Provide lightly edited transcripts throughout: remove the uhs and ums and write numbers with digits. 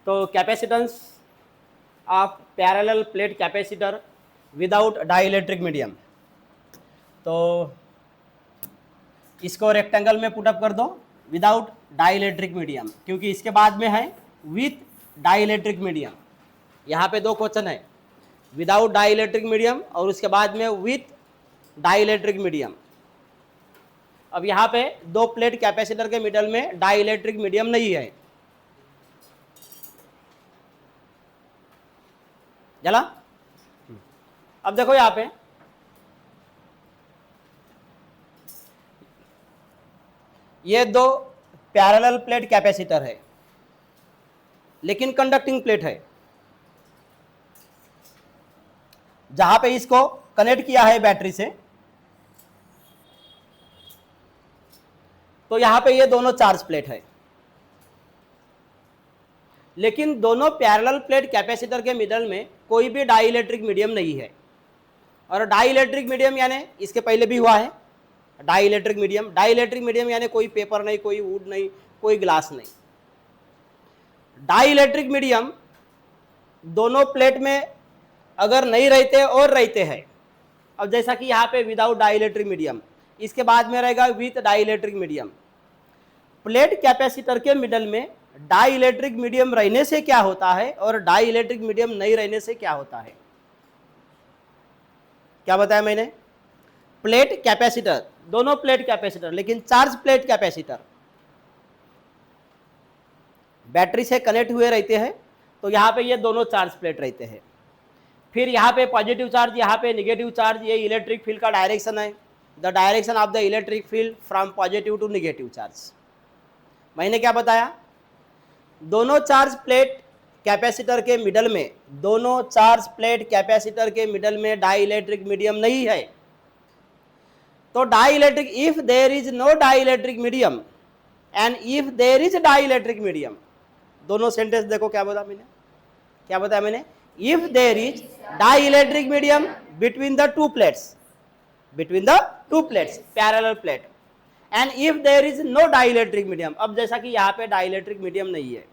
तो capacitance of parallel plate capacitor without dielectric medium, तो इसको रेक्टेंगल में पुटअप कर दो विदाउट डाइलेक्ट्रिक मीडियम, क्योंकि इसके बाद में है विथ डाइलेक्ट्रिक मीडियम। यहाँ पे दो क्वेश्चन है, विदाउट डाइलेक्ट्रिक मीडियम और उसके बाद में विथ डाइलेक्ट्रिक मीडियम। अब यहाँ पे दो प्लेट कैपेसिटर के मिडल में डाइलेक्ट्रिक मीडियम नहीं है, चला। अब देखो यहाँ पे ये दो पैरेलल प्लेट कैपेसिटर है, लेकिन कंडक्टिंग प्लेट है। जहां पे इसको कनेक्ट किया है बैटरी से, तो यहां पे ये दोनों चार्ज प्लेट है, लेकिन दोनों पैरेलल प्लेट कैपेसिटर के मिडल में कोई भी डाइलेक्ट्रिक मीडियम नहीं है। और डाइलेक्ट्रिक मीडियम यानी इसके पहले भी हुआ है डाइलेक्ट्रिक मीडियम। डाइलेक्ट्रिक मीडियम यानी कोई पेपर नहीं, कोई वुड नहीं, कोई ग्लास नहीं। डाइलेक्ट्रिक मीडियम दोनों प्लेट में अगर नहीं रहते और रहते हैं, अब जैसा कि यहाँ पे विदाउट डाइलेक्ट्रिक मीडियम, इसके बाद में रहेगा with dielectric medium. Plate capacitor के मिडल में डाइलेक्ट्रिक मीडियम रहने से क्या होता है और डाइलेक्ट्रिक मीडियम नहीं रहने से क्या होता है, क्या बताया मैंने? प्लेट कैपेसिटर, दोनों प्लेट कैपेसिटर, लेकिन चार्ज प्लेट कैपेसिटर बैटरी से कनेक्ट हुए रहते हैं, तो यहाँ पे ये दोनों चार्ज प्लेट रहते हैं। फिर यहाँ पे पॉजिटिव चार्ज, यहाँ पे निगेटिव चार्ज, ये इलेक्ट्रिक फील्ड का डायरेक्शन है, the direction of the electric field from positive to negative charge. मैंने क्या बताया? दोनों चार्ज प्लेट कैपेसिटर के मिडल में, दोनों चार्ज प्लेट कैपेसिटर के मिडल में डाइलेक्ट्रिक मीडियम नहीं है। तो dielectric, if there is no dielectric medium and if there is dielectric medium, दोनों सेंटेंस देखो क्या बताया मैंने, क्या बताया मैंने? If there is dielectric medium between the two plates, between the two plates parallel plate, and if there is no dielectric medium. अब जैसा कि यहाँ पे डाइलेक्ट्रिक मीडियम नहीं है,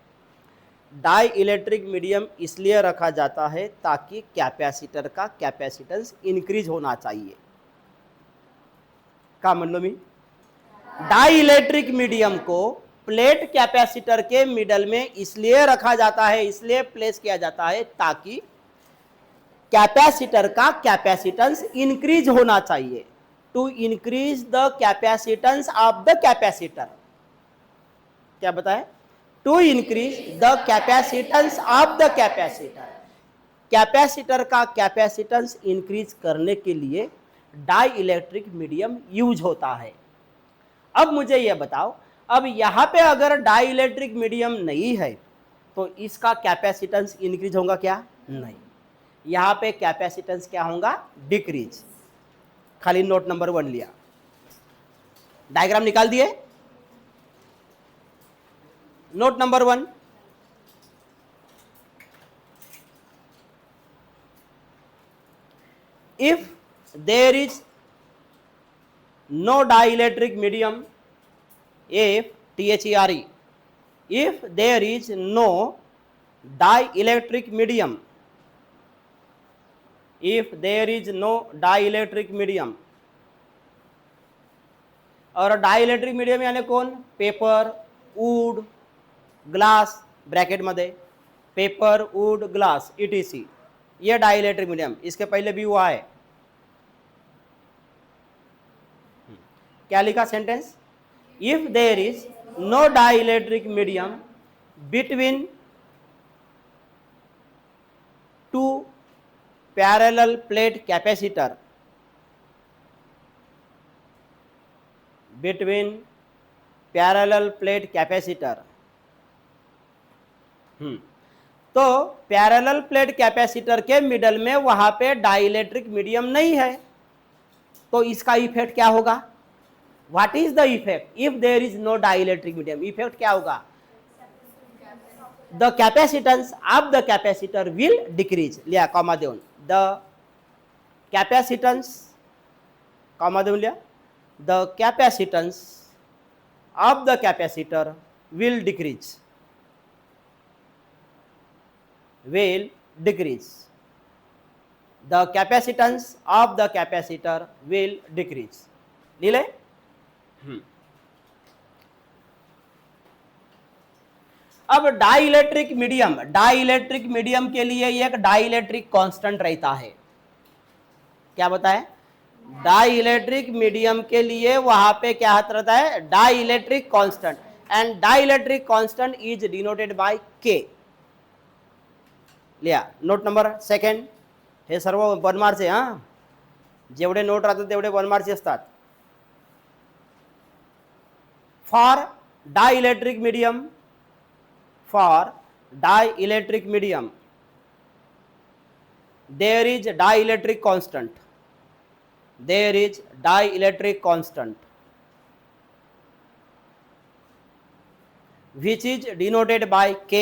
डाई इलेक्ट्रिक मीडियम इसलिए रखा जाता है ताकि कैपेसिटर का कैपेसिटेंस इंक्रीज होना चाहिए। क्या मतलब में? डाई इलेक्ट्रिक मीडियम को प्लेट कैपेसिटर के मिडल में इसलिए रखा जाता है, इसलिए प्लेस किया जाता है ताकि कैपेसिटर का कैपेसिटेंस इंक्रीज होना चाहिए, to increase the capacitance of the capacitor. क्या बताए? To increase the capacitance of the capacitor. Capacitor का कैपेसिटेंस इंक्रीज करने के लिए डाई इलेक्ट्रिक मीडियम यूज होता है। अब मुझे यह बताओ, अब यहाँ पे अगर डाई इलेक्ट्रिक मीडियम नहीं है तो इसका कैपेसिटेंस इंक्रीज होगा क्या? नहीं, यहाँ पे कैपेसिटेंस क्या होगा? डिक्रीज। खाली नोट नंबर 1 लिया, डायग्राम निकाल दिए। Note number 1, if there is no dielectric medium, if THERE, if there is no dielectric medium, if there is no dielectric medium, और डाइलेक्ट्रिक मीडियम यानी कौन? पेपर, वुड, ग्लास, ब्रैकेट मध्ये paper, wood, glass ETC, ये dielectric medium. इसके पहले भी हुआ है, क्या लिखा sentence? If there is no dielectric medium between two parallel plate capacitor, between parallel plate capacitor, तो पैरेलल प्लेट कैपेसिटर के मिडल में वहां पे डाइलेक्ट्रिक मीडियम नहीं है, तो इसका इफेक्ट क्या होगा? What is the effect if there is no dielectric medium? Effect क्या होगा? The capacitance of the capacitor will decrease. लिया कॉमा देऊन, द कैपेसिटेंस, कॉमा देऊन लिया, the capacitance of the capacitor will decrease. Will decrease. The capacitance of the capacitor will decrease. नीले अब dielectric medium के लिए एक डाइलेक्ट्रिक कांस्टेंट रहता है. क्या बताए? डाइलेक्ट्रिक मीडियम के लिए वहां पे क्या रहता है? Dielectric constant. And dielectric constant is denoted by K. लिया. Note number second. हे सर्व वन मार्क्स आहे. जेवढे नोट राहतात तेवढे वन मार्क्स असतात. For dielectric medium, there is dielectric constant. Which is denoted by K.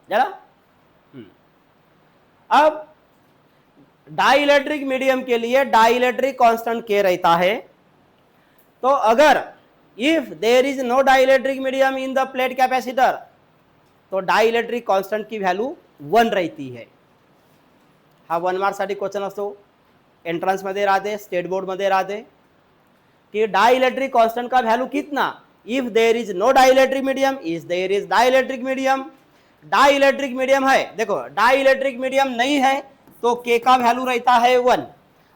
जरा अब डाइलेक्ट्रिक मीडियम के लिए डाइलेक्ट्रिक कांस्टेंट के रहता है. तो अगर if there is no dielectric medium in the plate capacitor तो डाइलेक्ट्रिक कांस्टेंट की व्हॅल्यू 1 रहती है. हा 1 मार्क साठी क्वेश्चन असतो. एंट्रन्स मध्ये राहते, स्टेट बोर्ड मध्ये राहते कि डाइलेक्ट्रिक कांस्टेंट का वैल्यू कितना. If there is no dielectric medium, is there is dielectric medium. Dielectric medium है, देखो डाइलेक्ट्रिक मीडियम नहीं है तो के का वैल्यू रहता है 1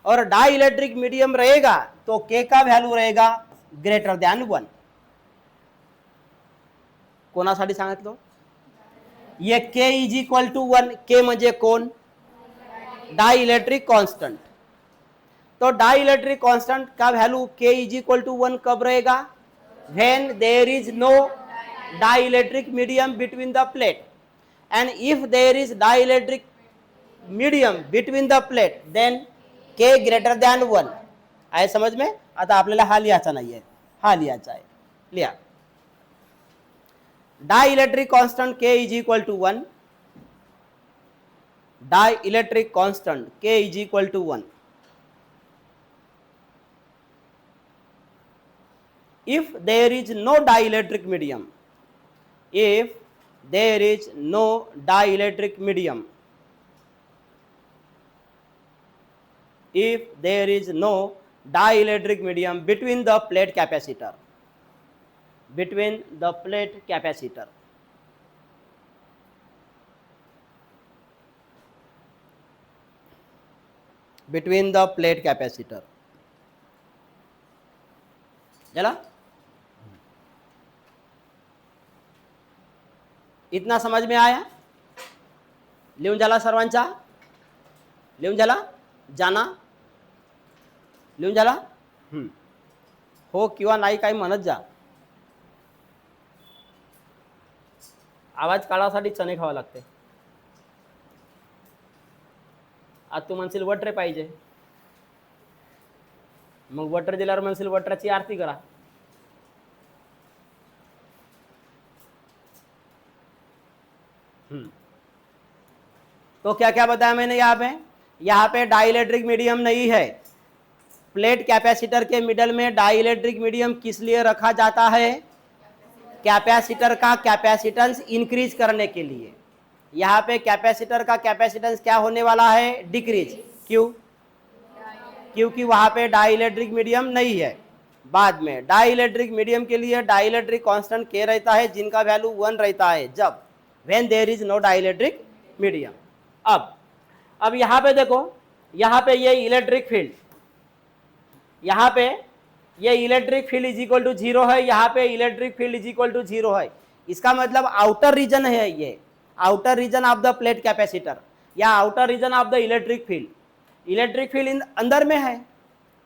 और डाइलेक्ट्रिक मीडियम रहेगा तो के का वैल्यू रहेगा ग्रेटर दॅन 1. कोणासाठी सांगितलं? ये के इज इक्वल टू 1. के म्हणजे कोण? Dielectric constant. तो डाइलेक्ट्रिक कांस्टेंट का value K is equal to 1 कब रहेगा? When there is no dielectric medium between the plate. And if there is dielectric medium between the plate then K greater than 1. आहे समज में? आता आपल्याला हा लिहायचा नाहीये, हा लिहायचा आहे. लिहा. Dielectric constant K is equal to 1. Dielectric constant K is equal to 1. If there is no dielectric medium, if there is no dielectric medium, if there is no dielectric medium between the plate capacitor, between the plate capacitor, between the plate capacitor. चला, इतना समझ में आया? लिहून झाला सर्वांचा? लिहून झाला? जाना लिहून झाला? हो किंवा नाही काही म्हणत जा. आवाज काढासाठी चणे खावा लागते. आज तू म्हणशील वट्रे पाहिजे, मग वटर दिल्यावर म्हणशील वटराची आरती करा. तो क्या क्या बताया मैंने यहाँ पे डाइलेक्ट्रिक मीडियम नहीं है. प्लेट कैपेसिटर के मिडल में डाइलेक्ट्रिक मीडियम किस लिए रखा जाता है? कैपेसिटर का कैपेसिटेंस इंक्रीज करने के लिए. यहाँ पे कैपेसिटर का कैपेसिटेंस क्या होने वाला है? डिक्रीज. क्यों? क्योंकि वहां पे डाइलेक्ट्रिक मीडियम नहीं है. बाद में डाइलेक्ट्रिक मीडियम के लिए डाइलेक्ट्रिक कांस्टेंट के रहता है जिनका वैल्यू 1 रहता है जब when there is no dielectric medium. अब यहाँ पे देखो, यहाँ पे ये इलेक्ट्रिक फील्ड, यहाँ पे ये electric field is equal to 0 है. यहाँ पे electric field is equal to 0 है. इसका मतलब आउटर रीजन है, ये outer region of the plate capacitor या outer region of the electric field. Electric field अंदर में है,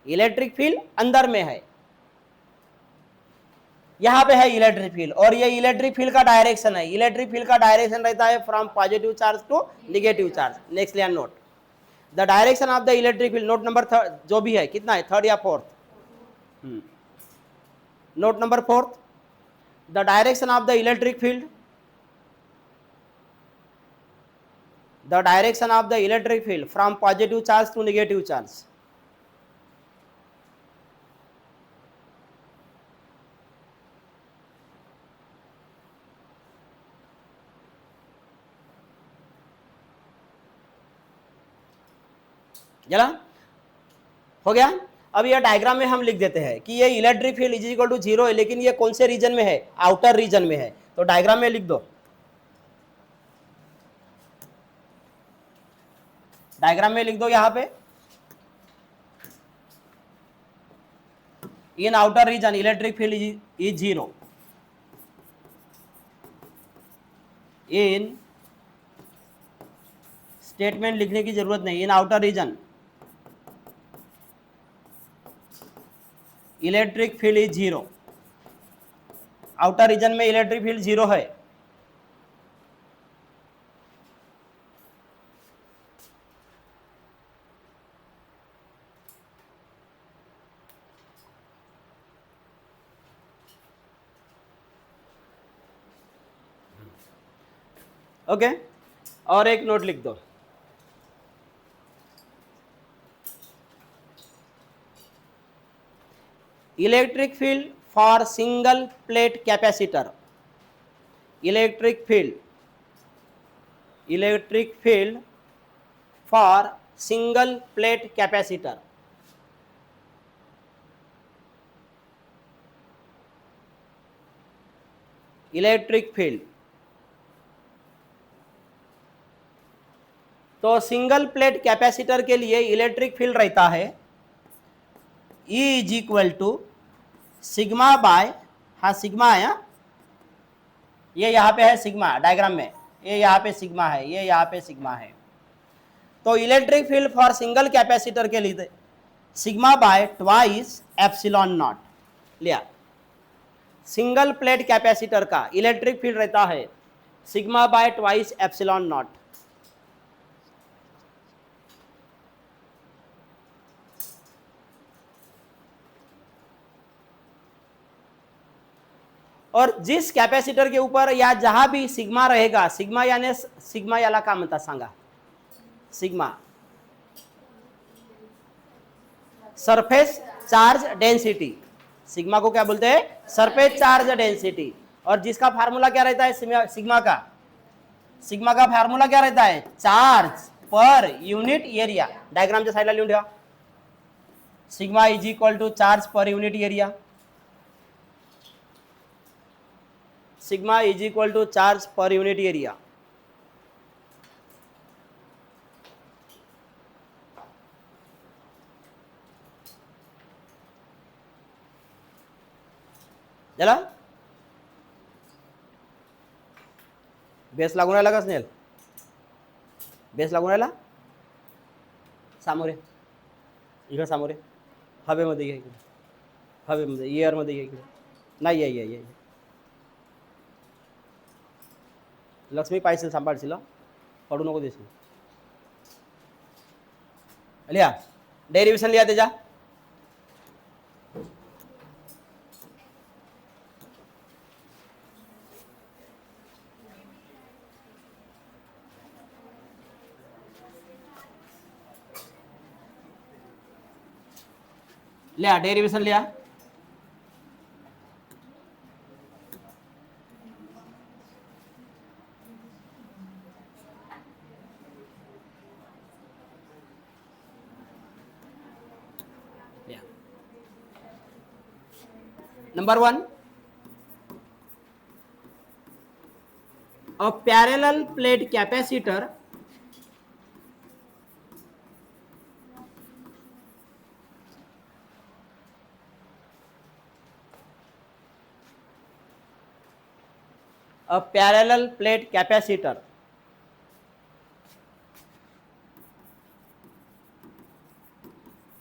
इलेक्ट्रिक फील्ड अंदर में है. यहाँ पे है इलेक्ट्रिक फील्ड और ये इलेक्ट्रिक फील्ड का डायरेक्शन है. इलेक्ट्रिक फील्ड का डायरेक्शन रहता है from positive charge to negative charge. Next लिया note the direction of the electric field. Note number जो भी है, कितना है, 3rd या 4th? Note number 4th, the direction of the electric field, the direction of the electric field from positive charge to negative charge. चला हो गया। अब ये डायग्राम में हम लिख देते हैं कि ये electric field is equal to 0 है, लेकिन ये कौन से रीजन में है? आउटर रीजन में है। तो डायग्राम में लिख दो, डायग्राम में लिख दो यहां पे, in outer region electric field is 0 in, statement लिखने की जरूरत नहीं, in outer region electric field is 0। Outer region में इलेक्ट्रिक फील्ड 0 है। ओके और एक नोट लिख दो, electric field for single plate capacitor, electric field for single plate capacitor, electric field. तो सिंगल प्लेट कैपेसिटर के लिए इलेक्ट्रिक फील्ड रहता है E is equal to sigma by, हाँ सिग्मा है, ये यहाँ पे है सिग्मा डायग्राम में, ये यहाँ पे सिग्मा है, ये यहाँ पे सिग्मा है। तो electric field for single capacitor के लिए sigma by twice epsilon not लिया। सिंगल प्लेट कैपेसिटर का इलेक्ट्रिक फील्ड रहता है sigma by twice epsilon naught. और जिस कैपेसिटर के ऊपर या जहां भी सिग्मा रहेगा, सिग्मा यानी सिग्मा याला का म्हणता सांगा? Sigma surface charge density, sigma को क्या बोलते हैं? Surface charge density. और जिसका फार्मूला क्या रहता है सिग्मा का? सिग्मा का फार्मूला क्या रहता है? Charge per unit area. डायग्रामच्या साईडला लिहून ठेवा, sigma is equal to charge per unit area, sigma is equal to charge per unit area. झाला? बेस लागून राहिला का स्नेल? बेस लागून राहिला? सामोरे इकडे, सामोरे हवेमध्ये घ्या, इकडे हवेमध्ये एअरमध्ये घ्या, इकडे नाही ये लक्ष्मी पाहिजे सांभाळशील, पडू नको देशील। लिहा डेरिवेशन लिहा त्याच्या, लिहा डेरिवेशन लिहा। Number 1, a parallel plate capacitor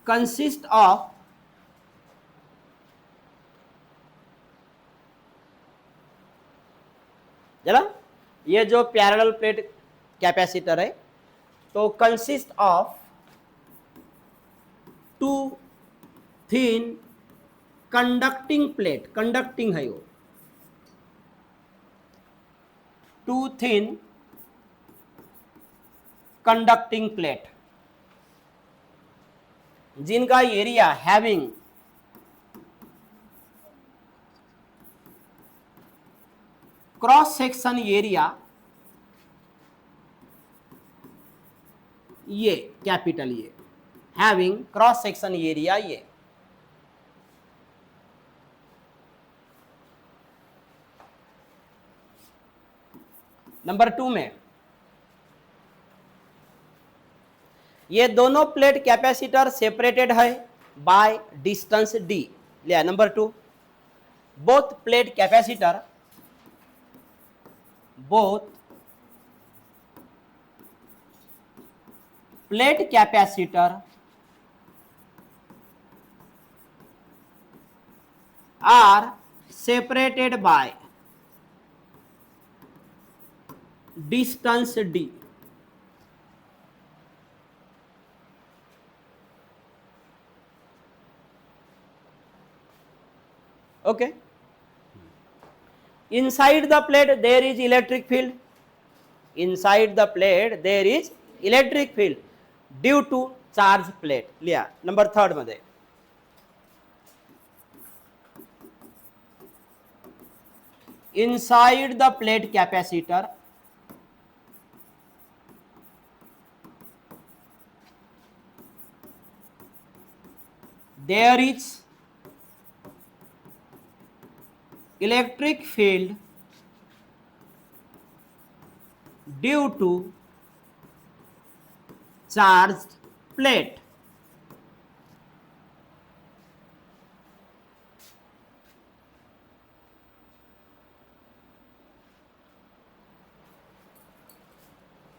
consists of चला, ये जो पैरेलल प्लेट कैपेसिटर है तो consist of two thin conducting plate, conducting है वो, टू थिन कंडक्टिंग प्लेट जिनका area having cross section area ये कैपिटल ये हैविंग क्रॉस सेक्शन एरिया ये नंबर 2 में ये दोनों प्लेट कैपेसिटर सेपरेटेड है बाय डिस्टेंस d लिया। Number 2 both plate capacitor are separated by distance d. Okay. Inside the plate there is electric field. Inside the plate there is electric field due to charge plate. लिया। Number 3 मध्ये inside the plate capacitor there is electric field due to charged plate.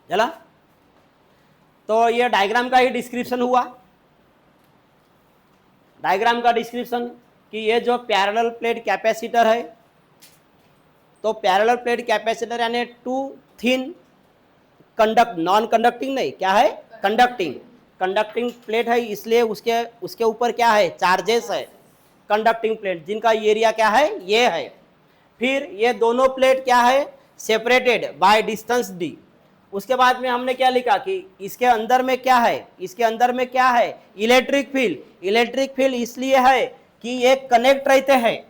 चला, तो ये diagram का ही description हुआ। Diagram का description कि ये जो पैरेलल प्लेट कैपेसिटर है, तो पैरेलल प्लेट कैपेसिटर यानी टू थिन नॉन कंडक्टिंग नहीं, क्या है कंडक्टिंग प्लेट है, इसलिए उसके ऊपर क्या है चार्जेस है, कंडक्टिंग प्लेट जिनका एरिया क्या है ये है। फिर ये दोनों प्लेट क्या है सेपरेटेड बाय डिस्टेंस d। उसके बाद में हमने क्या लिखा कि इसके अंदर में क्या है इलेक्ट्रिक फील्ड इसलिए है कि ये कनेक्ट रहते हैं।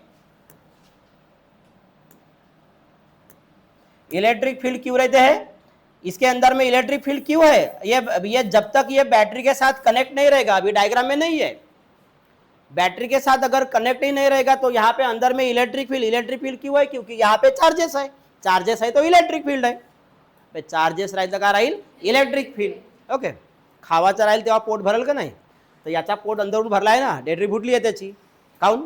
इलेक्ट्रिक फील्ड क्यों रहते हैं इसके अंदर में, इलेक्ट्रिक फील्ड क्यों है, ये जब तक ये बैटरी के साथ कनेक्ट नहीं रहेगा, अभी डायग्राम में नहीं है, बैटरी के साथ अगर कनेक्ट ही नहीं रहेगा तो यहाँ पे अंदर में इलेक्ट्रिक फील्ड क्यों है, क्योंकि यहाँ पे चार्जेस है तो इलेक्ट्रिक फील्ड है, चार्जेस राहिलं का राहील इलेक्ट्रिक फील्ड। ओके, खावाचं राहील तेव्हा पोट भरल का नाही, तर याचा पोट अंदरून भरला आहे ना, डेटरी फुटली आहे त्याची, काऊन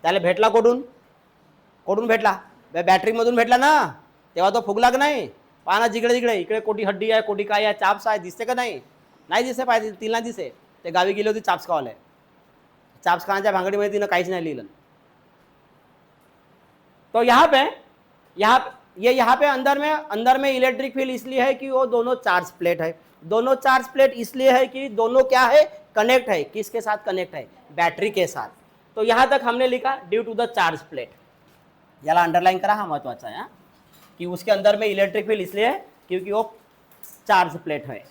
त्याला भेटला कोडून भेटला बॅटरीमधून भेटला ना, तेव्हा तो फुगला का नाही, पाना जिकडे इकडे कोटी हड्डी आहे, कोटी काय आहे, चाप्स आहे, दिसते का नाही दिसते पाहिजे, तिला दिसे, ते गावी गेली होती चाप्स खावायला, चाप्स खाण्याच्या भांगडीमध्ये तिनं काहीच नाही लिहिलं। तो यहाँ पे अंदर में इलेक्ट्रिक फील्ड इसलिए है कि वो दोनों चार्ज प्लेट है, दोनों चार्ज प्लेट इसलिए है कि दोनों क्या है कनेक्ट है, किसके साथ कनेक्ट है बैटरी के साथ। तो यहाँ तक हमने लिखा due to the charge plate, याला अंडरलाइन करा, हा महत्वाचा है कि उसके अंदर में इलेक्ट्रिक फील्ड इसलिए है क्योंकि वो चार्ज प्लेट है।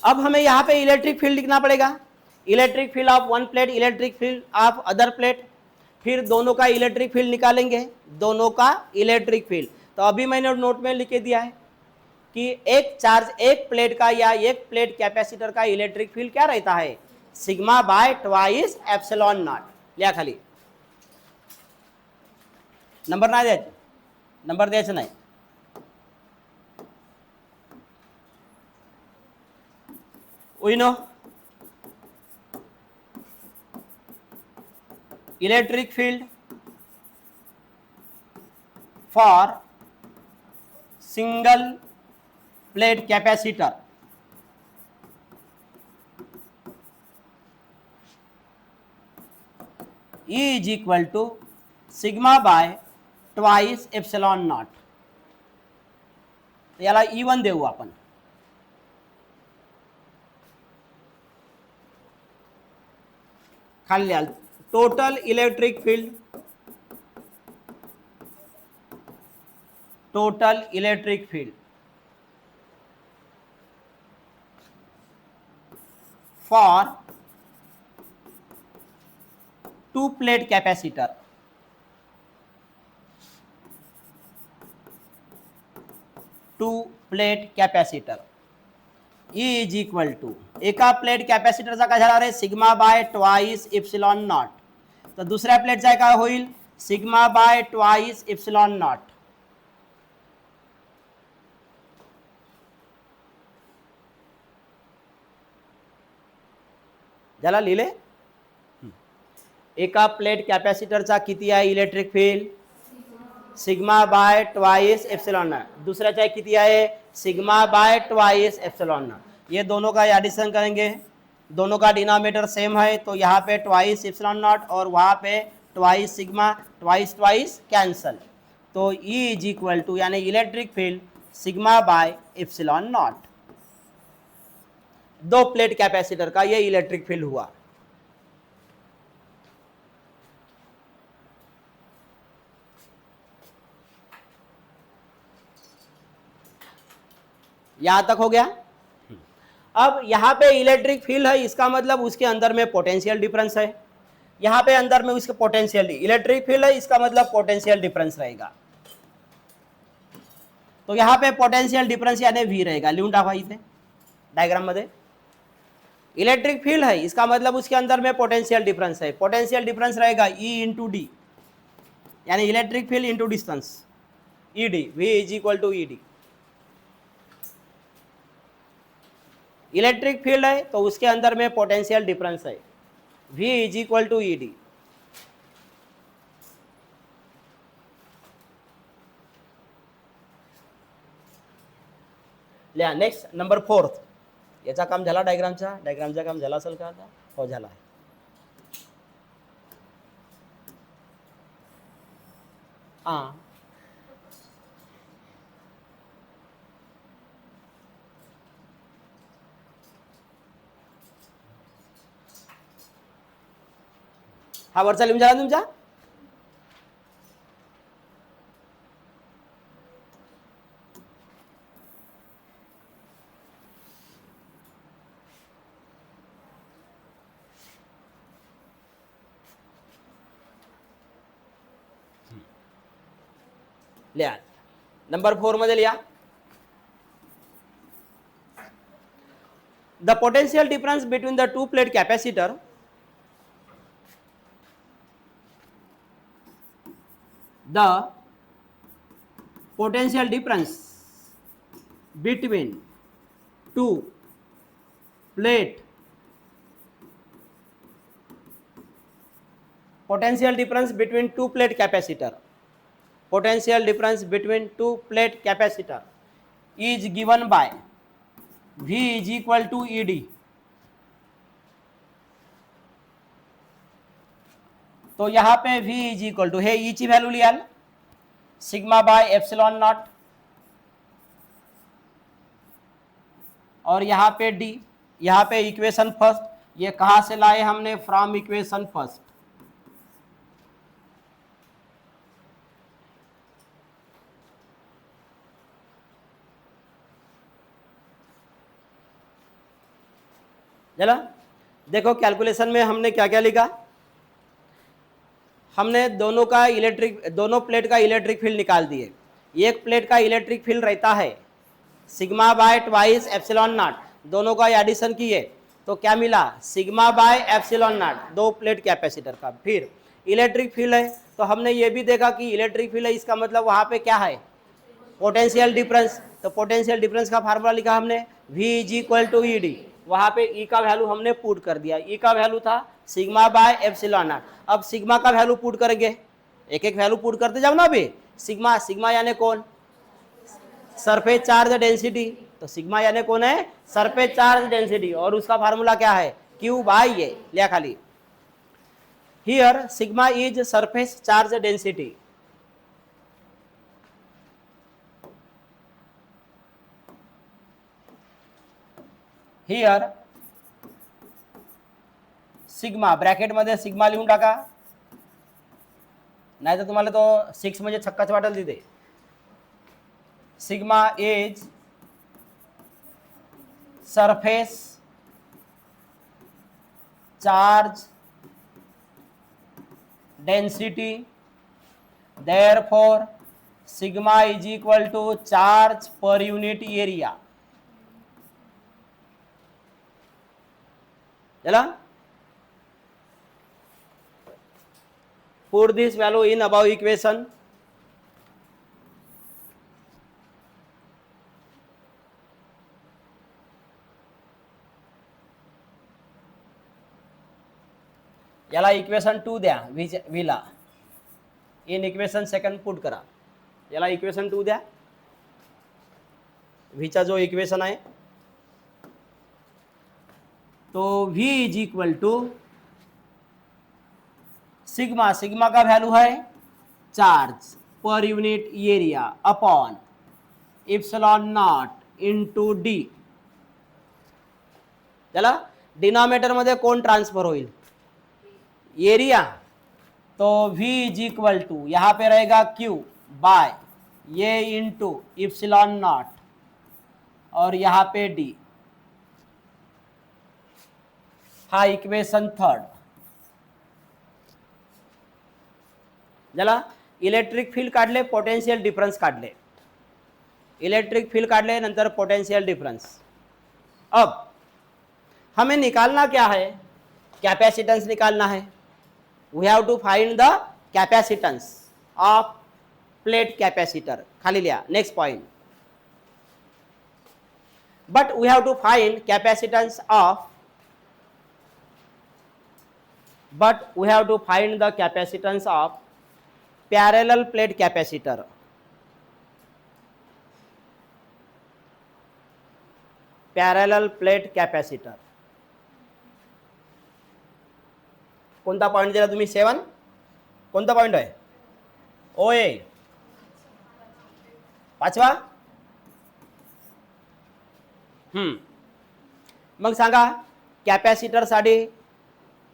अब हमें यहाँ पे इलेक्ट्रिक फील्ड लिखना पड़ेगा, electric field of one plate, electric field of other plate, फिर दोनों का इलेक्ट्रिक फील्ड निकालेंगे, दोनों का इलेक्ट्रिक फील्ड। तो अभी मैंने नोट में लिख दिया है कि एक प्लेट का या एक प्लेट कैपेसिटर का इलेक्ट्रिक फील्ड क्या रहता है sigma by twice epsilon not. लिया खाली, नंबर द्यायचं नाही, we know electric field for single plate capacitor E is equal to sigma by twice epsilon naught। याला E1 देऊ आपण, खाली लिहाल total electric field total electric field for two plate capacitor. Two plate capacitor E is equal to एका plate कॅपॅसिटरचा काय झाला रे sigma by twice epsilon naught. तर दुसऱ्या प्लेटचा काय होईल sigma by twice epsilon naught. ज्याला लिहिले एका प्लेट कॅपॅसिटरचा किती आहे electric field sigma by twice epsilon naught. दूसरा किती है sigma by twice epsilon naught. ये दोनों का एडिशन करेंगे दोनों का डिनोमिनेटर सेम है तो यहाँ पे ट्वाइस एप्सिलॉन नॉट और वहाँ पे twice sigma twice twice cancel. तो E इज इक्वल टू यानी electric field sigma by epsilon not. दो प्लेट कैपेसिटर का ये इलेक्ट्रिक फील्ड हुआ. यहां तक हो गया. अब यहां पे इलेक्ट्रिक फील्ड है इसका मतलब उसके अंदर में पोटेंशियल डिफरेंस है. यहां पे अंदर में उसके पोटेंशियल इलेक्ट्रिक फील्ड है इसका मतलब पोटेंशियल डिफरेंस रहेगा. तो यहां पे पोटेंशियल डिफरेंस यानी V रहेगा. लिहून टाका इथे डायग्राम मध्ये. इलेक्ट्रिक फील्ड है इसका मतलब उसके अंदर में पोटेंशियल डिफरेंस है. पोटेंशियल डिफरेंस रहेगा E इंटू डी यानी electric field into distance ED. V is equal to ED. Electric field है तो उसके अंदर में पोटेंशियल डिफरेंस है V is equal to ED. लिहा नेक्स्ट नंबर 4. याचा काम झाला डायग्रामचा काम झाला असेल का आता हो झाला आहे. हां हा वरचा लिहून झाला तुमचा. लिहा नंबर 4 मध्ये लिहा the potential difference between the to plate capacitor the potential difference between two plate potential difference between two plate capacitor potential difference between two plate capacitor is given by V is equal to ED. तो यहाँ पे V is equal to हे E ची value लिहाल sigma by epsilon naught और यहाँ पे D. यहाँ पे इक्वेशन फर्स्ट ये कहाँ से लाए हमने फ्रॉम इक्वेशन फर्स्ट. चला देखो कैलकुलेशन में हमने क्या क्या लिखा. हमने दोनों प्लेट का इलेक्ट्रिक फील्ड निकाल दिए. एक प्लेट का इलेक्ट्रिक फील्ड रहता है sigma by twice epsilon not. दोनों का एडिशन किए तो क्या मिला सिग्मा बाय एप्सिलॉन नॉट दो प्लेट कैपेसिटर का. फिर इलेक्ट्रिक फील्ड है तो हमने ये भी देखा कि इलेक्ट्रिक फील्ड है इसका मतलब वहाँ पे क्या है पोटेंशियल डिफरेंस. तो पोटेंशियल डिफरेंस का फार्मूला लिखा हमने V is equal to ED. वहाँ पे E का वैल्यू हमने पुट कर दिया. E का वैल्यू था सिग्मा बाय एप्सिलॉन नॉट. अब सिग्मा का वैल्यू पुट करेंगे एक एक वैल्यू पुट करते जाओ ना. अभी सिग्मा यानी कौन सरफेस चार्ज डेंसिटी. तो सिग्मा यानी कौन है सरफेस चार्ज डेंसिटी और उसका फार्मूला क्या है Q बाय ये लिया खाली. Here sigma is surface charge density. Here sigma bracket मध्ये सिग्मा लिहून टाका नाही तर तुम्हाला तो 6 म्हणजे छक्काच वाटेल तिथे. Sigma is surface charge density, therefore sigma is equal to charge per unit area. चला, put this value in above equation. याला इक्वेशन 2 द्या व्हीला, इन इक्वेशन सेकंड पुट करा. याला इक्वेशन 2 द्या, व्हीचा जो इक्वेशन आहे तो v is equal to sigma, sigma का वैल्यू है charge per unit area upon epsilon naught into D. चला, डिनॉमिनेटर मध्ये कोण ट्रांसफर होईल, एरिया. तो v इज इक्वल टू यहाँ पे रहेगा q बाय ये इंटू एप्सिलॉन नॉट और यहाँ पे d. हा इक्वेशन थर्ड. चला, इलेक्ट्रिक फील्ड काढले, पोटेंशियल डिफरन्स काढले. इलेक्ट्रिक फील्ड काढले, नंतर पोटेंशियल डिफरन्स. अब हमें निकालना क्या है, कैपेसिटेंस निकालना है. We have to find the capacitance of plate capacitor. खाली लिया, next point. But we have to find capacitance of, but we have to find the capacitance of parallel plate capacitor. Parallel plate capacitor. कोणता point दिला तुम्ही, 7. कोणता point आहे, ओ ए 5वा. मग सांगा capacitor साठी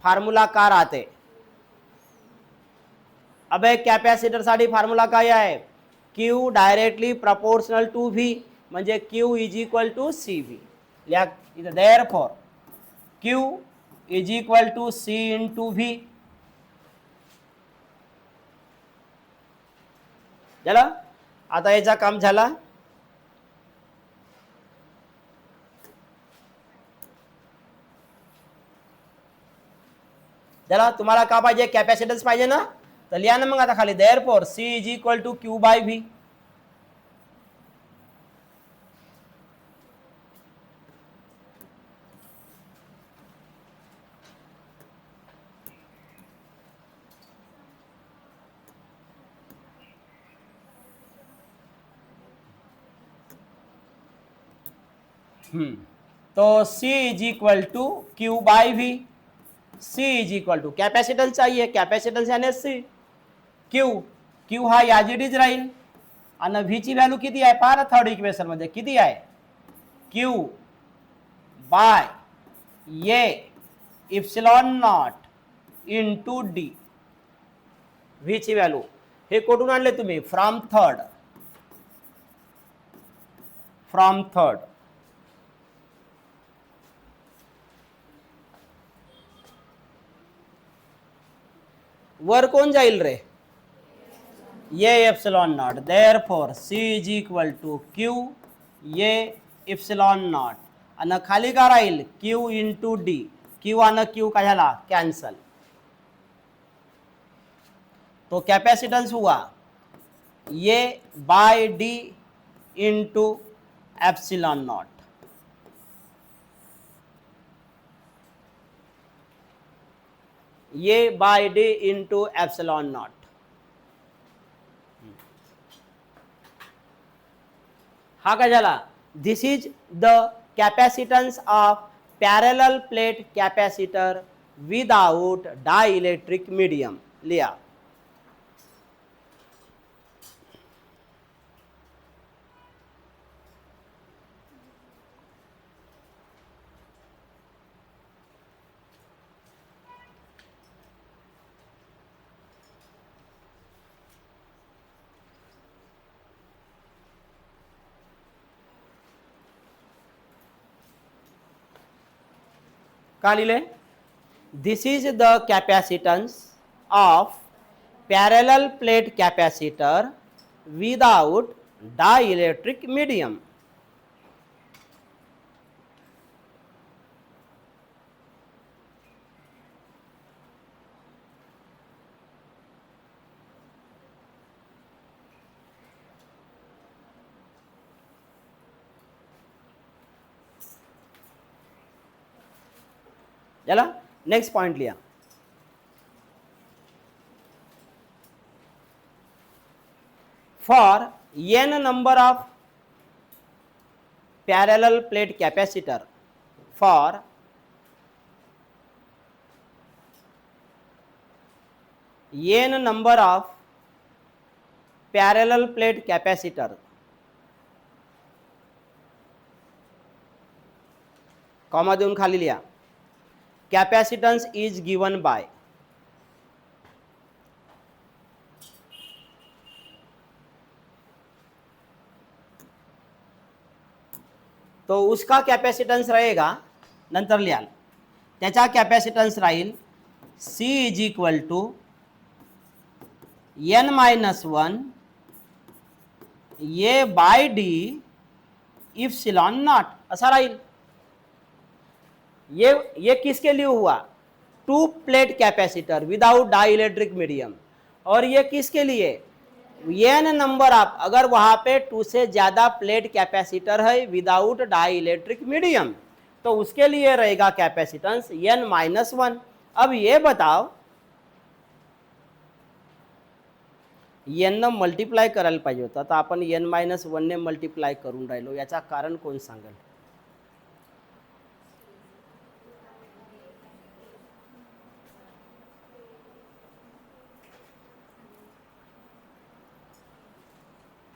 formula का राहते. अब कॅपॅसिटर साठी फॉर्म्युला काय आहे, Q directly proportional to V, म्हणजे Q is equal to CV. या इथं therefore Q is equal to C into V. झालं, आता याचा काम झाला. चला, तुम्हाला का पाहिजे, कॅपॅसिटन्स पाहिजे ना, तर लिहा ना मग आता खाली, therefore C is equal to Q by V. तो C is equal to Q by V. C is equal to capacitance चाहिए, कॅपॅसिटन्स याने C. Q हा याजिडीच राहील आणि V ची व्हॅल्यू किती आहे पहा ना, थर्ड इक्वेशन मध्ये किती आहे, Q बाय ये epsilon naught into D. V ची व्हॅल्यू हे कुठून आणले तुम्ही, फ्रॉम थर्ड. वर कोण जाईल रे, ये epsilon naught. Therefore C is equal to Q ये एप्सिलॉन नॉट आणि खाली का राहील Q इंटू डी. Q आणि Q काय झाला, कॅन्सल. तो कैपेसिटेंस हुआ ये by d into epsilon naught. ये by d into epsilon naught. हा काय झाला, this is the capacitance of parallel plate capacitor without dielectric medium. लिया, कहाँ लिहिले? This is the capacitance of parallel plate capacitor without dielectric medium. चला next point लिया. For n number of parallel plate capacitor, for n number of parallel plate capacitor, comma देऊन खाली लिया. Capacitance is given by तो उसका capacitance रहेगा, नंतर लिहाल त्याचा कॅपॅसिटन्स राहील C is equal to n-1 ये बाय डी इप्सिलॉन नॉट असा राहील. ये किसके लिए हुआ? Two plate capacitor without dielectric medium. और ये किसके लिए? n नंबर ऑफ, अगर वहां पे 2 से ज्यादा प्लेट कैपेसिटर है विदाउट डाइलेक्ट्रिक मीडियम तो उसके लिए रहेगा कैपेसिटेंस n-1. अब ये बताओ n मल्टिप्लाय करायला पाहिजे होता, तर आपण n-1 ने मल्टिप्लाय करून राहिलो. याचा कारण कोण सांगेल?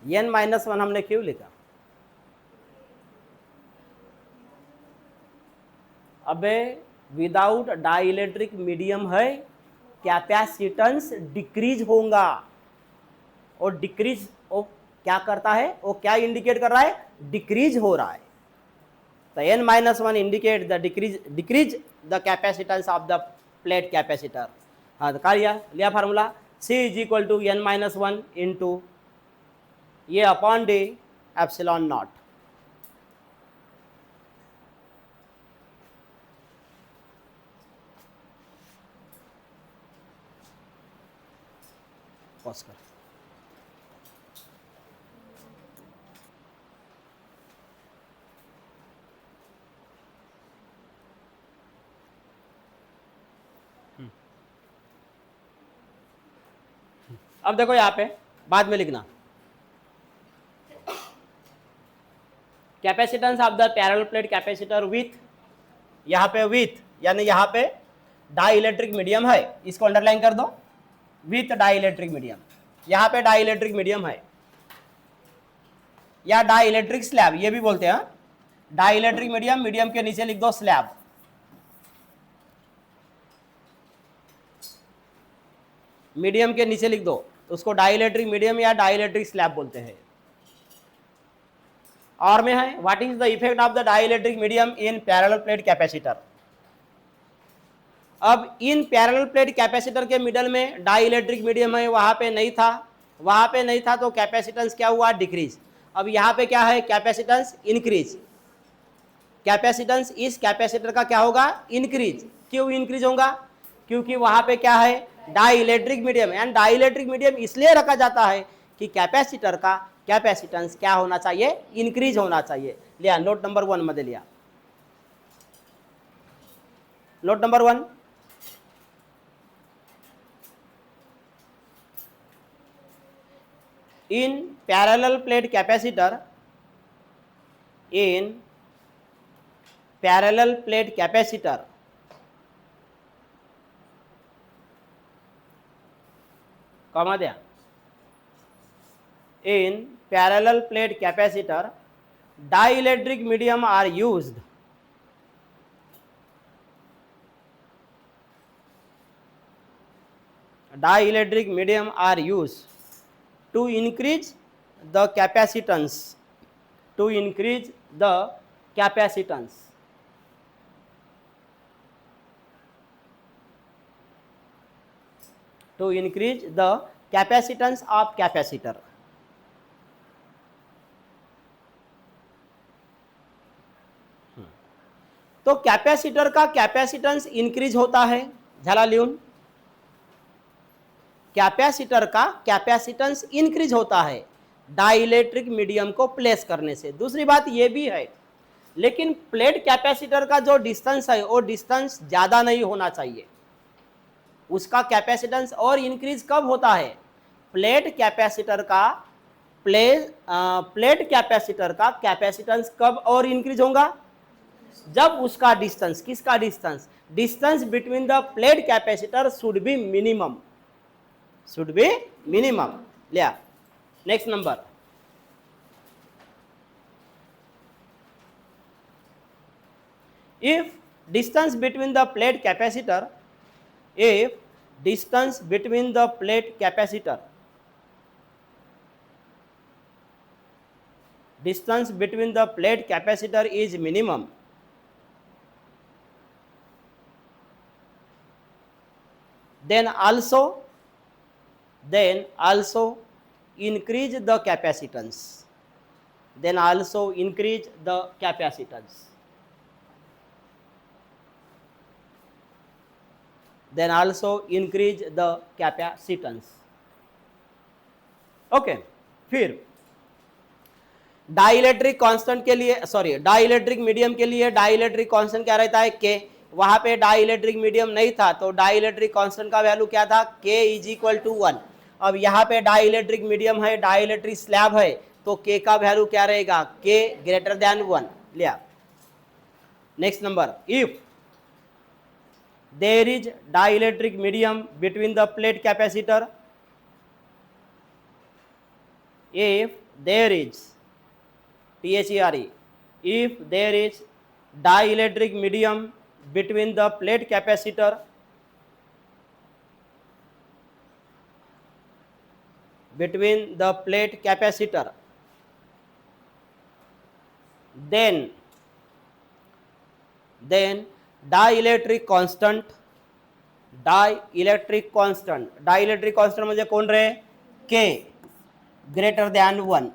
n-1 हमने क्यों लिखा? अबे विदाउट डाइलेक्ट्रिक मीडियम है, कैपेसिटेंस डिक्रीज होगा. और डिक्रीज वो क्या करता है? वो क्या इंडिकेट कर रहा है? डिक्रीज हो रहा है. तो n-1 indicate the decrease the capacitance of the plate capacitor. हाँ तो क्या लिया formula? C is equal to n-1 into ये upon d epsilon naught. Pause कर. अब देखो यहां पे बाद में लिखना capacitance of the parallel plate capacitor with, यहाँ पे विथ यानी यहाँ पे डाइलेक्ट्रिक मीडियम है, इसको अंडरलाइन कर दो. विथ डाइलेक्ट्रिक मीडियम, यहाँ पे डाइलेक्ट्रिक मीडियम है या डाइलेक्ट्रिक स्लैब ये भी बोलते हैं. डाइलेक्ट्रिक मीडियम, मीडियम के नीचे लिख दो स्लैब. मीडियम के नीचे लिख दो, उसको डाइलेक्ट्रिक मीडियम या डाइलेक्ट्रिक स्लैब बोलते हैं. और में है what is the effect of the dielectric medium in parallel plate capacitor. अब इन पैरेलल प्लेट कैपेसिटर के मिडल में डाइलेक्ट्रिक मीडियम है, वहां पे नहीं था तो कैपेसिटेंस क्या हुआ? डिक्रीज. अब यहाँ पे क्या है? Capacitance increase. कैपेसिटेंस इस कैपेसिटर का क्या होगा? इंक्रीज. क्यों इंक्रीज होगा? क्योंकि वहां पे क्या है? Dielectric medium. And dielectric medium इसलिए रखा जाता है कि कैपेसिटर का कैपेसिटेंस क्या होना चाहिए? इंक्रीज होना चाहिए. लिया नोट नंबर 1 मध्ये लिया. Note number 1, in parallel plate capacitor, in parallel plate capacitor comma दिया. In parallel plate capacitor, dielectric medium are used. Dielectric medium are used to increase the capacitance. To increase the capacitance. to increase the capacitance of capacitor. तो capacitor का capacitance increase होता है, झाला लिहून. Capacitor का capacitance increase होता है dielectric medium को प्लेस करने से. दूसरी बात ये भी है, लेकिन प्लेट कैपेसिटर का जो डिस्टेंस है वो डिस्टेंस ज़्यादा नहीं होना चाहिए. उसका कैपेसिटेंस और इंक्रीज कब होता है? प्लेट कैपेसिटर का प्लेट कैपेसिटर का कैपेसिटेंस कब और इंक्रीज होगा? जब उसका डिस्टेंस, किसका distance? Distance between the plate capacitor should be minimum, should be minimum. Yeah, next number. If distance between the plate capacitor, if distance between the plate capacitor, distance between the plate capacitor is minimum, then also increase the capacitance. Then also increase the capacitance. Then also increase the capacitance. Okay. फिर dielectric constant के लिए, sorry, dielectric medium के लिए dielectric constant क्या रहता है? के. वहां पे डाइलेक्ट्रिक मीडियम नहीं था तो डाइलेक्ट्रिक कांस्टेंट का वैल्यू क्या था? के इज इक्वल टू 1. अब यहाँ पे डाइलेक्ट्रिक मीडियम है, डाइलेक्ट्रिक स्लैब है, तो के का वैल्यू क्या रहेगा? के ग्रेटर देन 1. लिया. Next number, if there is dielectric medium between the plate capacitor, if there is THERE, if there is dielectric medium between the plate capacitor, then dielectric constant म्हणजे कोण रे? के ग्रेटर दॅन 1.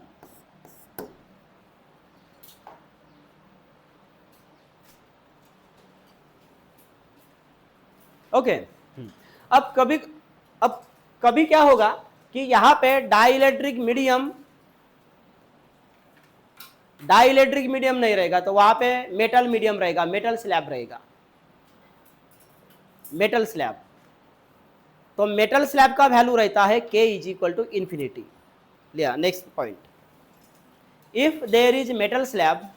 ओके. अब कभी क्या होगा कि यहां पे डाइलेक्ट्रिक मीडियम नहीं रहेगा तो वहां पे मेटल मीडियम रहेगा, मेटल स्लैब रहेगा, मेटल स्लैब. तो मेटल स्लैब का वैल्यू रहता है K is equal to infinity. लिया. Next point, if there is metal slab,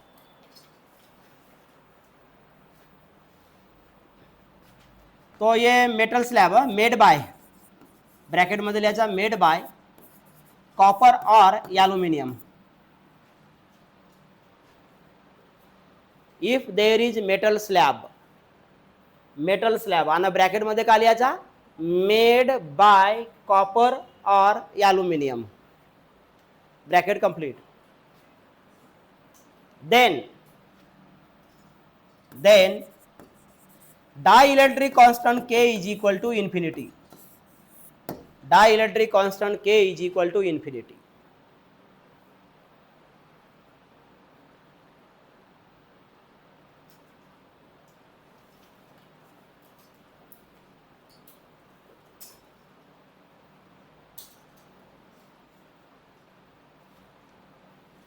तो ये metal slab made by, bracket मध्ये लिहायचा, मेड बाय कॉपर और aluminium. If there is metal slab आणि ब्रॅकेट मध्ये काय लिहायचा? मेड बाय कॉपर और aluminium. Bracket complete. Then dielectric constant K is equal to infinity. Dielectric constant K is equal to infinity.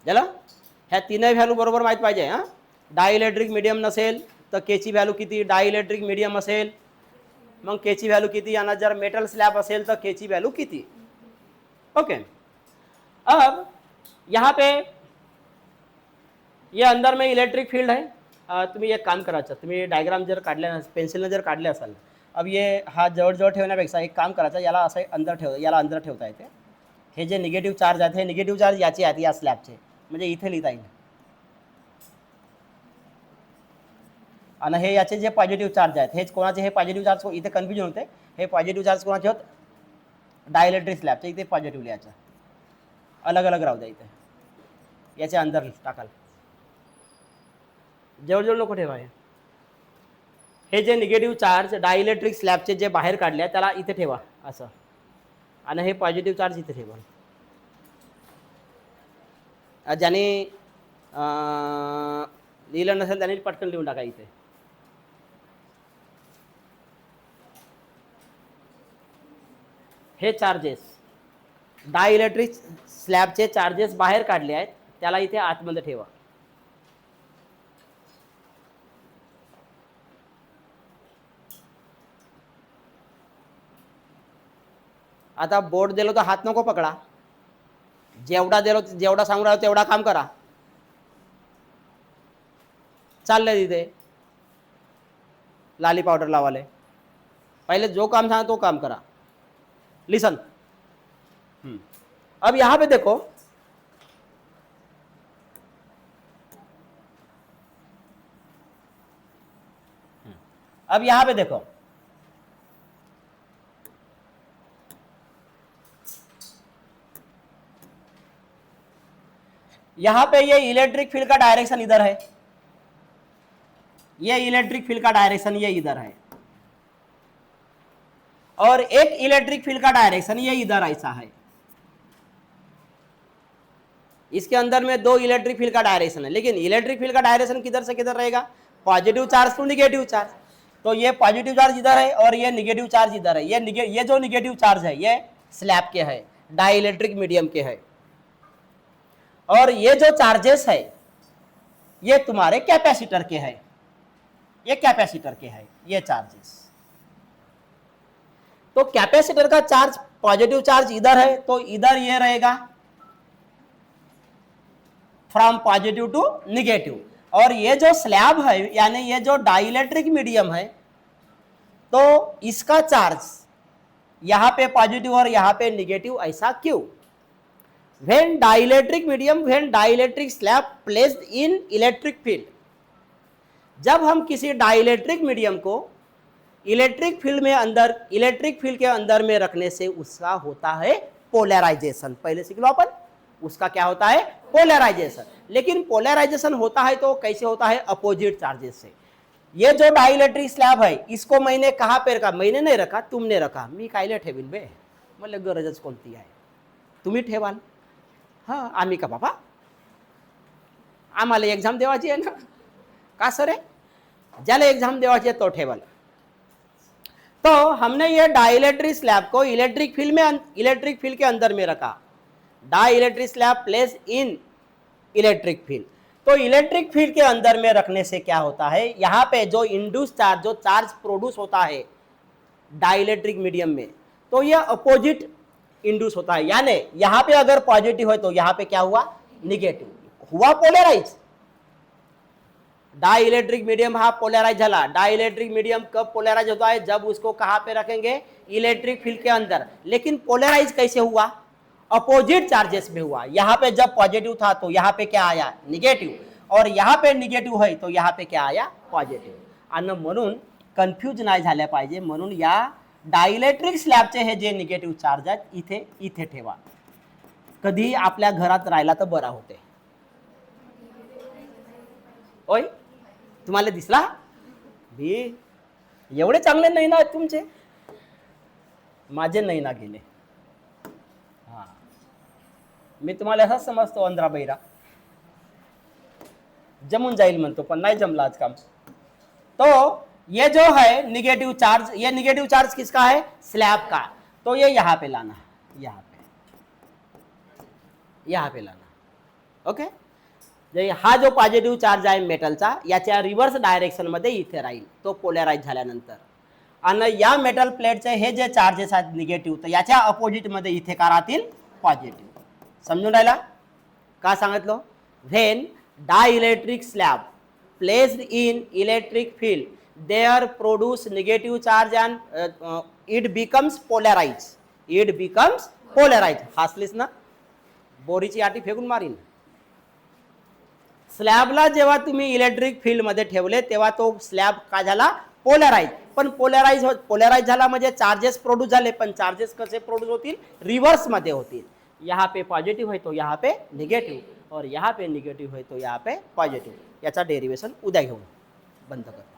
झालं? ह्या तीनही value बरोबर माहित पाहिजे. हा, डाइलेक्ट्रिक मीडियम नसेल तर केची व्हॅल्यू किती? डाइलेक्ट्रिक मीडियम असेल मग केची व्हॅल्यू किती? आणि जर मेटल स्लॅब असेल तर केची व्हॅल्यू किती? ओके. अब यहाँ पे ये अंदर में इलेक्ट्रिक फील्ड है. तुम्ही एक काम करायचं, तुम्ही डायग्राम जर काढल्या, पेन्सिलने जर काढले असाल, अब ये हा जवळ ठेवण्यापेक्षा एक काम करायचं, याला असं याला अंदर ठेवता येते. हे जे निगेटिव्ह चार्ज आहेत, हे निगेटिव्ह चार्ज याचे आहेत, या स्लॅबचे, म्हणजे इथे लिहिता येईल. आणि हे याचे जे पॉझिटिव्ह चार्ज आहेत, हेच कोणाचे? हे पॉझिटिव्ह चार्ज, इथे कन्फ्युजन होते. हे पॉझिटिव्ह चार्ज कोणाचे होत? डायलेक्ट्रिक स्लॅबचे. इथे पॉझिटिव्ह लिहायचं, अलग अलग राहू द्या. इथे याच्या अंदर टाकाल, जवळजवळ नको ठेवा. हे जे निगेटिव्ह चार्ज डायलेक्ट्रिक स्लॅबचे जे बाहेर काढले त्याला इथे ठेवा असं. आणि हे पॉझिटिव्ह चार्ज इथे ठेवा. ज्याने लिहिलं नसेल त्याने पटकन लिहून टाका इथे. हे चार्जेस डायइलेक्ट्रिक स्लॅबचे चार्जेस बाहेर काढले आहेत, त्याला इथे आतमध्ये ठेवा. आता बोर्ड दिलो तर हात नको पकडा. जेवढा दिलो जेवढा सांगू राहिलो तेवढा काम करा. चाललंय तिथे लाली पावडर लावाले. पहले जो काम था तो काम करा. लिसन. अब यहां पे देखो, अब यहां पे देखो, यहां पे ये इलेक्ट्रिक फील्ड का डायरेक्शन इधर है, ये इलेक्ट्रिक फील्ड का डायरेक्शन ये इधर है, और एक इलेक्ट्रिक फील्ड का डायरेक्शन ये इधर ऐसा है. इसके अंदर में दो इलेक्ट्रिक फील्ड का डायरेक्शन है, लेकिन इलेक्ट्रिक फील्ड का डायरेक्शन किधर से किधर रहेगा? Positive charge to negative charge. तो ये पॉजिटिव चार्ज इधर है और ये निगेटिव चार्ज इधर है. ये जो निगेटिव चार्ज है ये स्लैब के है, डाइइलेक्ट्रिक मीडियम के है, और ये जो चार्जेस है ये तुम्हारे कैपेसिटर के है, ये कैपेसिटर के है ये चार्जेस. तो कैपेसिटर का चार्ज पॉजिटिव चार्ज इधर है, तो इधर ये रहेगा फ्रॉम पॉजिटिव टू निगेटिव. और ये जो स्लैब है यानी ये जो डाइइलेक्ट्रिक मीडियम है, तो इसका चार्ज यहां पे पॉजिटिव और यहां पे निगेटिव. ऐसा क्यों? when dielectric slab placed in electric field, जब हम किसी डाइइलेक्ट्रिक मीडियम को इलेक्ट्रिक फील्ड में अंदर, इलेक्ट्रिक फील्ड के अंदर में रखने से उसका होता है पोलराइजेशन. पहले सीख लो अपन, उसका क्या होता है? पोलराइजेशन. लेकिन पोलराइजेशन होता है तो कैसे होता है? अपोजिट चार्जेस से. ये जो डाइइलेक्ट्रिक स्लॅब है इसको मैंने कहाँ पे रखा? मैंने नहीं रखा, तुमने रखा. मी कायले ठेवील बे, मला गरजच कोणती आहे? तुम्ही ठेवाल. हां, आम्ही का बाबा? आम्हाला एक्झाम देवाची आहे ना. का सर आहे? ज्याला एग्जाम देवाची है तो ठेवल. तो हमने ये डाइइलेक्ट्रिक स्लैब को इलेक्ट्रिक फील्ड के अंदर में रखा. Dielectric slab place in electric field. तो इलेक्ट्रिक फील्ड के अंदर में रखने से क्या होता है? यहाँ पे जो इंड्यूस चार्ज, जो चार्ज प्रोड्यूस होता है डाइइलेक्ट्रिक मीडियम में, तो ये अपोजिट इंड्यूस होता है. यानी यहाँ पे अगर पॉजिटिव है तो यहाँ पे क्या हुआ? निगेटिव हुआ, पोलराइज. डाइइलेक्ट्रिक मीडियम हा पोलराइज झाला. डाइइलेक्ट्रिक मीडियम कब पोलराइज होता है? जब उसको कहां पे रखेंगे? इलेक्ट्रिक फील्ड के अंदर. लेकिन पोलराइज कैसे हुआ? अपोजिट चार्जेस में हुआ. यहाँ पे जब पॉजिटिव था तो यहाँ पे क्या आया? निगेटिव. और यहाँ पे निगेटिव है तो यहाँ पे क्या आया? पॉजिटिव. आणि म्हणून कन्फ्यूज नाही झाल्या पाहिजे, म्हणून या डाइइलेक्ट्रिक स्लॅबचे हे जे निगेटिव्ह चार्ज आहेत इथे इथे ठेवा. कधी आपल्या घरात राहिला तर बरा होते. ओय, तुम्हाला दिसला भी? एवढे चांगले नाही ना तुमचे, माझे नाही ना गेले. हां, मी तुम्हाला असं समजतो अंधरा बैरा, जमून जाईल म्हणतो, पण नाही जमला आज काम. तो ये जो है निगेटिव चार्ज, ये निगेटिव चार्ज किसका है? स्लैब का. तो ये यहाँ पे लाना, यहाँ पे लाना. ओके. हा जो पॉझिटिव्ह चार्ज आहे मेटलचा, याच्या रिव्हर्स डायरेक्शन मध्ये इथे राहील तो पोलराइज झाल्यानंतर. आणि या मेटल प्लेटचे हे जे चार्जेस आहेत निगेटिव्ह, तर याच्या अपोजिट मध्ये इथे का राहतील? पॉझिटिव्ह. समजून राहिला? का सांगितलं? When dielectric slab placed in electric field, there produce negative charge and it becomes polarize. It becomes polarize. हसलीस ना? बोरीची आटी फेकून मारीन. स्लॅबला जेव्हा तुम्ही इलेक्ट्रिक फील्ड मध्ये ठेवले तेव्हा तो स्लॅब का झाला? पोलराइज. पण पोलराइज झाला म्हणजे चार्जेस प्रोड्यूस झाले, पण चार्जेस कसे प्रोड्यूस होतील? रिव्हर्स मध्ये होतील. यहाँ पे पॉजिटिव है तो यहाँ पे निगेटिव, और यहाँ पे निगेटिव है तो यहाँ पे पॉजिटिव. याचा डेरिवेशन उद्या घेऊ. बंद कर.